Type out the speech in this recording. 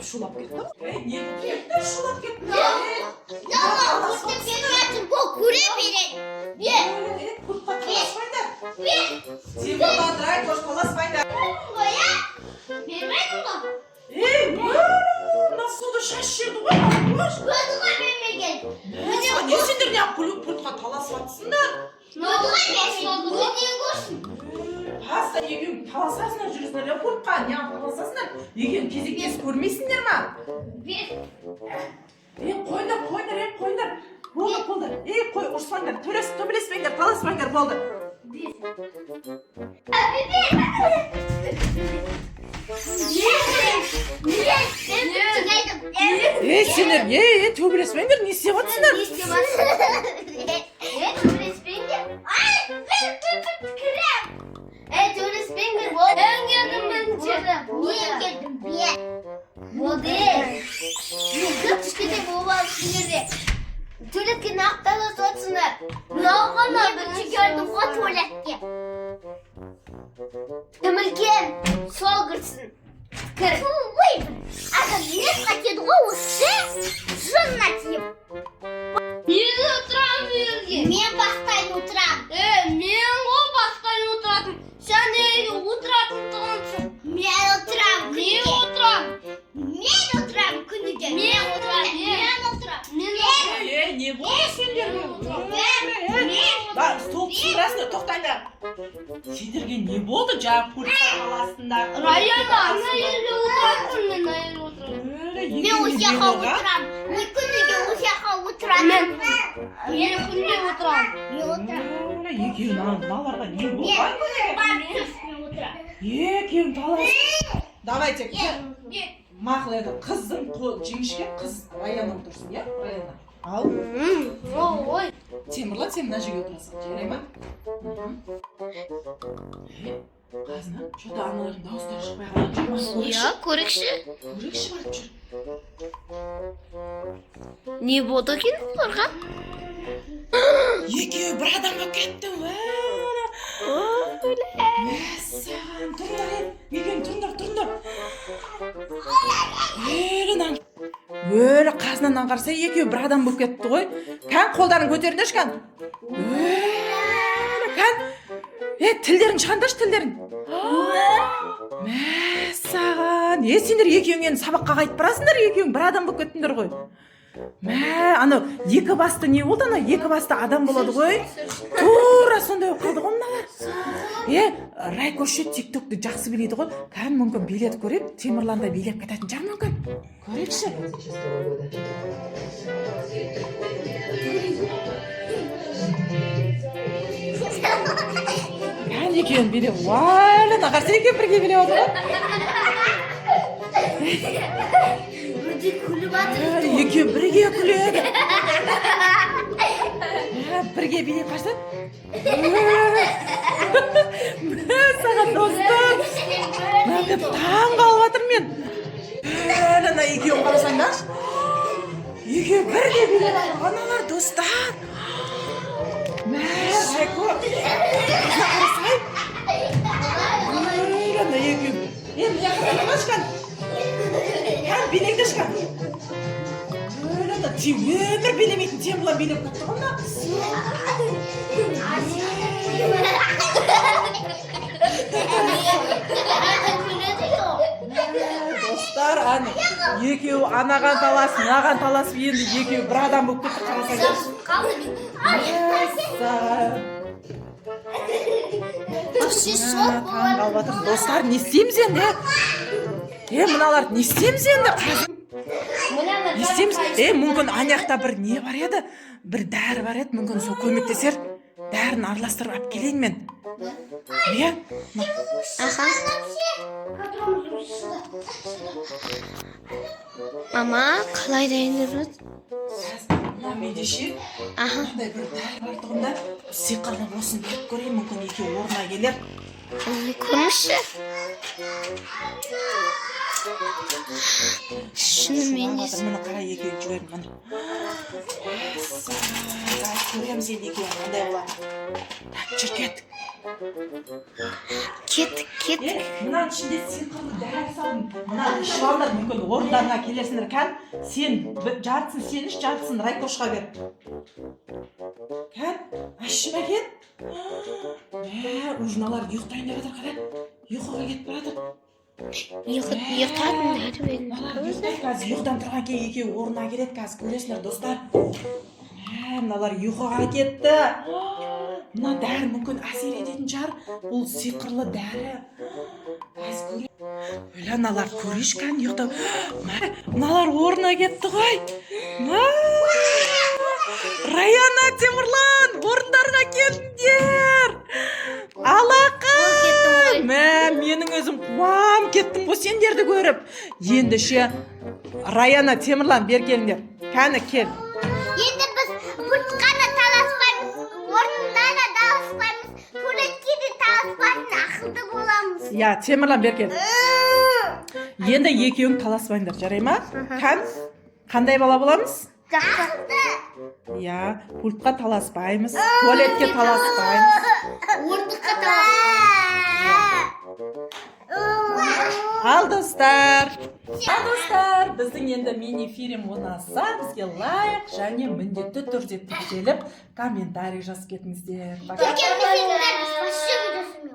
Şulap ketdi. Niye bu ketdi? Şulap ketdi. Sen babaday toşqolasmayda. Nasıl oldu şaşırdı ғой? Ne сендер не пультқа таласып Паста егем таласасыңдар жүрсіңдер, пультқа не таласасыңдар? Егем кезектес көрмейсіңдер ма? Қойыңдар. Болды. Қой, ұрыспаңдар, төбелеспеңдер, таласпаңдар, болды. Сендер, төбелеспеңдер, не істеп жатсыңдар? Tuvaletke naktala sotsınlar. Nağana bir gördüm o tuvaletke. Tümülken soğursın. Kır. Aga ne kaçıyordu o uçtu? Zınnatayım. Niye oturamıyorsun? Niye baktayın oturam? Niye o baktayın oturatın? Sen de oturatın tanıtsın. Niye oturam? Niye oturam? Niye oturam künüge? Niye oturam? Не болды сендер? Стол түсіресіңдер, тоқтаңдар. Сендерге не болды? Жаңа пультқа таластыңдар. Раяна, ана жерде отыратын, мен ана жерде отырамын. Мен осяқа отырам. Мен күніге осяқа отырам. Мен күнде отырамын. Мен отырам. Екеуің мыналарға не болды? Мен отырам. Екеуің таласып. Давайте. Мақұл еді. Қыздың жіңішке қыз Раяна отырсын, иә? Раяна. Ал. Ой. Темірлан, сен мына жерге отырасың. Жарай ма? Қазына, что-то аналардың дауыстары шықпай қалған жоқ ма? Көрікші. Көрекші барып жүр. Не болды екен оларға? Екеуі бір адам болып кетті. Мәссаған, тұрыңдар. Екеуің тұрыңдар. Өлі қазынан қарса екеуі бір адам болып кетті ғой. Кән қолдарын көтеріңдер шқан. Кән. Тілдерін шығандаршы, тілдерін. Мәссаған. Сендер екеуің енді сабаққа қайтып барасыңдар, екеуің бір адам болып кеттіңдер ғой. Анау екі басты не болды? Анау екі басты адам болады ғой. Тура сондай болып қалды ғой мыналар. Райко ше тиктокты жақсы билейді ғой. Кән мүмкін билет көріп, Темірланда билеп кететін жар мүмкін. Көрекші. Кән екеуін билеп. Вайлы, нағарса екен бірге билеп отыр ғой. Екеуі бірге күледі. Бірге билеп қашты. Саған достым. Таң қалып жатыр мен. Ана екеуін қарасаңдар. Екеуі бірге билеп жатыр. Аналар достар. Райко. Қарасай. Ана екеуі. Мына қарасаңдар шқан. Билеңді шқан. Өмір билемейтін Темірлан билеп кетті ғой мына. Достар, екеуі анаған талас, мынаған таласып, енді екеуі бір адам болып кетті, қарасаңдар. Таң қалып жатыр. Достар, не істейміз енді? Мыналарды не істейміз енді? Не істейміз? Мүмкін аяқта бір не бар еді? Бір дәрі бар еді, мүмкін сол көмектесер. Дәрін араластырып алып келейін мен. Мама, қалай дайындап жүрсіз? менде ше Аха. мынандай бір дәрі бар тұғында сиқырлы болсын беріп көрейін, мүмкін екеуі орнына келер. Көрмеші. Шынымен де. Міне қара екеуі жіберіп міне. Көреміз енді екеуі қандай болады. Так, жүр кеттік. Кеттік. Мынаның ішінде сиқырлы дәрі салдым. Мынаны ішіп алыңдар, мүмкін орындарыңа келерсіңдер. Кән, сен жартысын сен іш, жартысын Райкошқа бер. Кән, ашып әкет. Ужыналар ұйықтайын деп жатыр, қара. Ұйқыға кетіп баратыр. Ұйықтатын дәрі берді. Ұйықтайды қазір, ұйықтан тұрған кейін екеуі орнына келеді қазір, көресіңдер достар. Мыналар ұйқыға кетті. Мына дәрі мүмкін әсер ететін шығар. Бұл сиқырлы дәрі. Өлі аналар көреш кән ұйықтап. Мыналар орнына кетті ғой. Раяна, Темірлан, орындарға кеттіңдер. Алақын. Менің өзім қуам кеттім ғой сендерді көріп. Енді ше Раяна, Темірлан бер келіңдер. Кәні кел. Енді біз Пұртқаны таласпаймыз, орнында да таласпаймыз, туалетке де таласпайтын ақылды боламыз. Я, Темірлан бер кел. Енді екеуің таласпайыңдар, жарай ма? Кән, қандай бала боламыз? Ақылды. Я, пультқа таласпаймыз, туалетке таласпаймыз. Орындыққа таласпаймыз. Ал достар, біздің енді мини-фильм ұнаса, бізге лайк және міндетті түрде тіркеліп, комментарий жазып кетіңіздер. Тіркелмесеңіздер біз вообще видеосын